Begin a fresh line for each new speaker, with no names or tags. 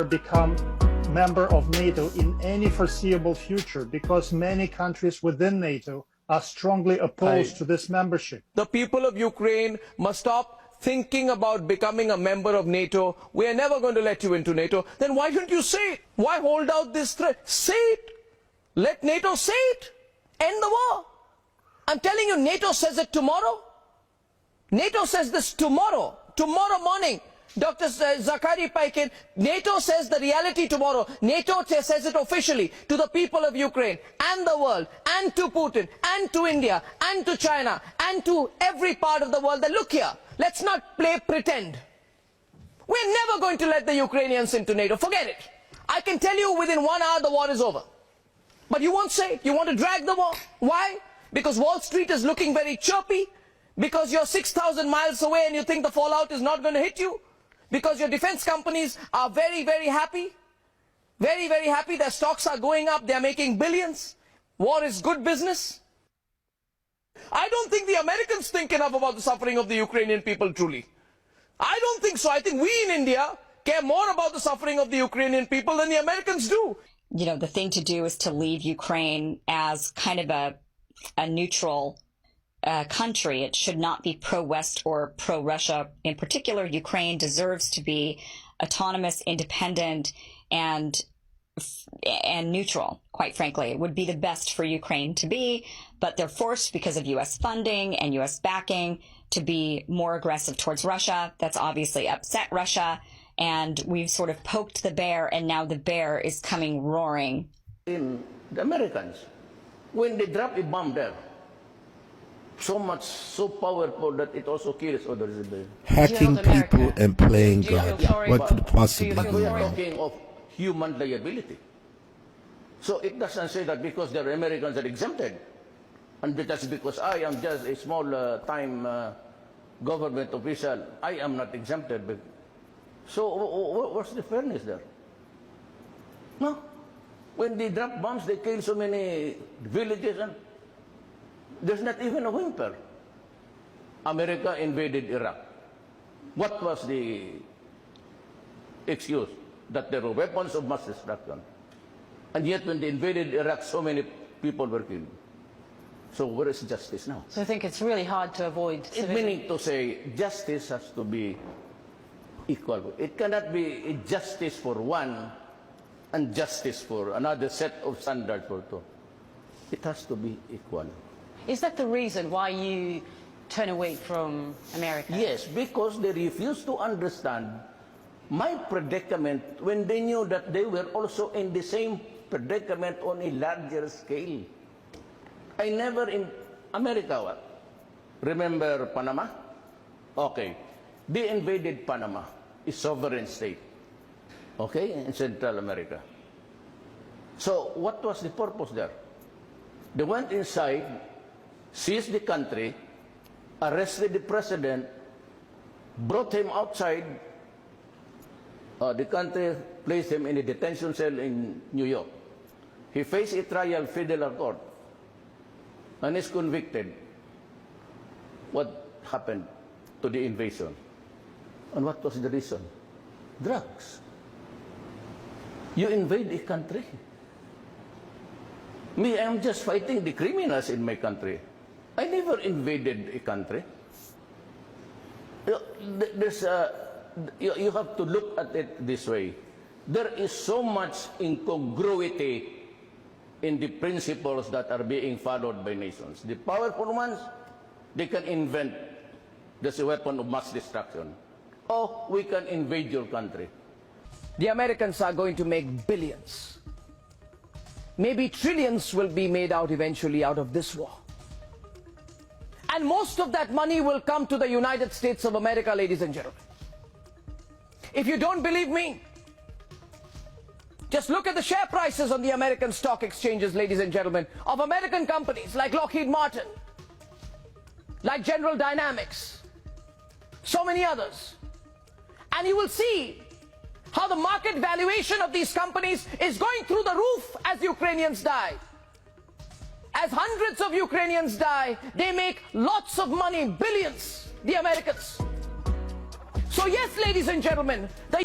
become member of NATO in any foreseeable future because many countries within NATO are strongly opposed to this membership.
The people of Ukraine must stop thinking about becoming a member of NATO. We are never going to let you into NATO. Then why don't you say it? Why hold out this threat? Say it. Let NATO say it. End the war. I'm telling you, NATO says it tomorrow. NATO says this tomorrow morning. Dr. Zakhari Paikin, NATO says the reality tomorrow. NATO says it officially to the people of Ukraine and the world and to Putin and to India and to China and to every part of the world that look here, let's not play pretend. We're never going to let the Ukrainians into NATO. Forget it. I can tell you within 1 hour the war is over. But you won't say it. You want to drag the war. Why? Because Wall Street is looking very chirpy. Because you're 6,000 miles away and you think the fallout is not going to hit you. Because your defense companies are very, very happy. Very, very happy. Their stocks are going up. They're making billions. War is good business. I don't think the Americans think enough about the suffering of the Ukrainian people truly. I don't think so. I think we in India care more about the suffering of the Ukrainian people than the Americans do.
You know, the thing to do is to leave Ukraine as kind of a neutral country. It should not be pro-West or pro-Russia. In particular, Ukraine deserves to be autonomous, independent, and neutral, quite frankly. It would be the best for Ukraine to be, but they're forced because of U.S. funding and U.S. backing to be more aggressive towards Russia. That's obviously upset Russia, and we've sort of poked the bear, and now the bear is coming roaring.
In the Americans, when they drop a bomb there, so powerful that it also kills others.
Hacking people and playing God. What could possibly
But we are
go wrong?
talking of human liability. So it doesn't say that because the Americans are exempted, and that's because I am just a small time government official, I am not exempted. So what's the fairness there? No. When they drop bombs, they kill so many villages, and there's not even a whimper. America invaded Iraq. What was the excuse? That there were weapons of mass destruction. And yet when they invaded Iraq, so many people were killed. So where is justice now?
So I think it's really hard to avoid
It meaning to say justice has to be equal. It cannot be a justice for one and justice for another set of standards for two. It has to be equal.
Is that the reason why you turn away from America?
Yes, because they refused to understand my predicament when they knew that they were also in the same predicament on a larger scale. I never in America, remember Panama? Okay, they invaded Panama, a sovereign state, okay, in Central America. So what was the purpose there? They went inside, seized the country, arrested the president, brought him outside the country, placed him in a detention cell in New York. He faced a trial federal court and is convicted. What happened to the invasion? And what was the reason? Drugs. You invade a country. Me, I'm just fighting the criminals in my country. I never invaded a country. You have to look at it this way. There is so much incongruity in the principles that are being followed by nations. The powerful ones, they can invent this weapon of mass destruction. Or we can invade your country.
The Americans are going to make billions. Maybe trillions will be made out eventually out of this war. And most of that money will come to the United States of America, ladies and gentlemen. If you don't believe me, just look at the share prices on the American stock exchanges, ladies and gentlemen, of American companies like Lockheed Martin, like General Dynamics, so many others. And you will see how the market valuation of these companies is going through the roof as Ukrainians die. As hundreds of Ukrainians die, they make lots of money, billions, the Americans. So yes, ladies and gentlemen, the